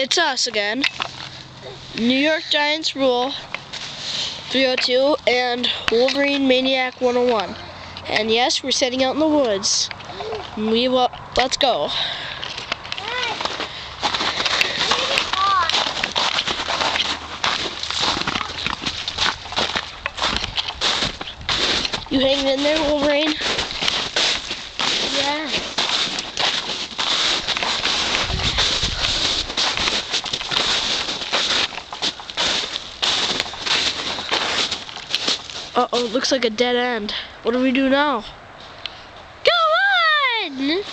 It's us again. New York Giants Rule 302 and Wolverine Maniac 101. And yes, we're setting out in the woods. Let's go. You hanging in there, Wolverine? Yeah. Uh-oh, it looks like a dead end. What do we do now? Go on!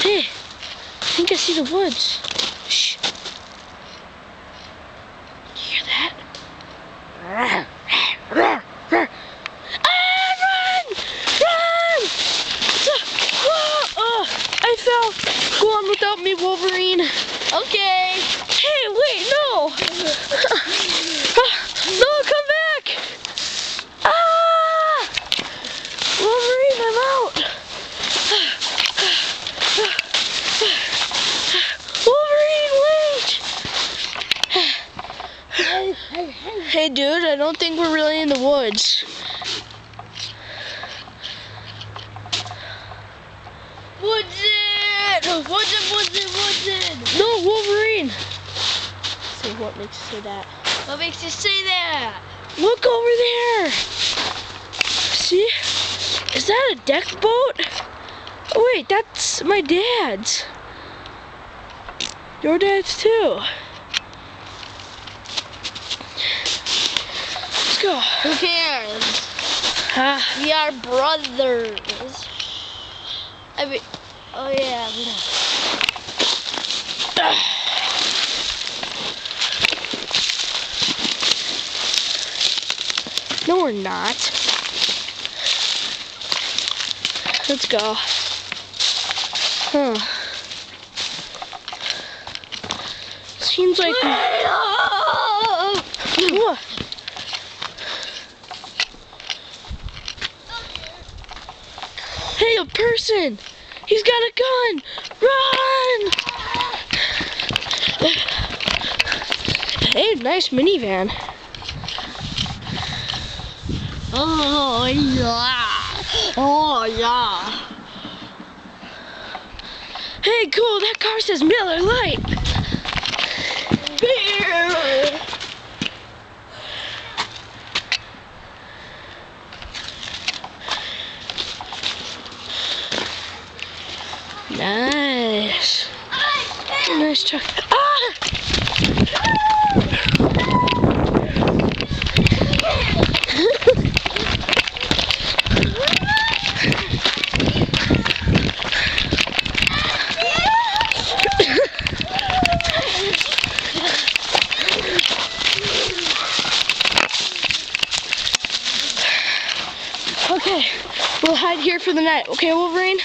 Hey, I think I see the woods. Shh. You hear that? Run! Run! I fell. Go on without me, Wolverine. Okay. Hey, wait, no. No, come back. Ah! Wolverine, I'm out. Wolverine, wait. Hey, dude, I don't think we're really in the woods. Woods. No, Wolverine. So what makes you say that? What makes you say that? Look over there. See? Is that a deck boat? Oh wait, that's my dad's. Your dad's too. Let's go. Who cares? We are brothers. I mean, oh yeah, we know. No, we're not. Let's go. Huh. Seems like... What? Hey, a person! He's got a gun! Run! Hey, nice minivan. Oh yeah. Oh yeah. Hey, cool, that car says Miller Lite. Beer. Nice. Nice truck. Ah! Okay, we'll hide here for the night. Okay, Wolverine?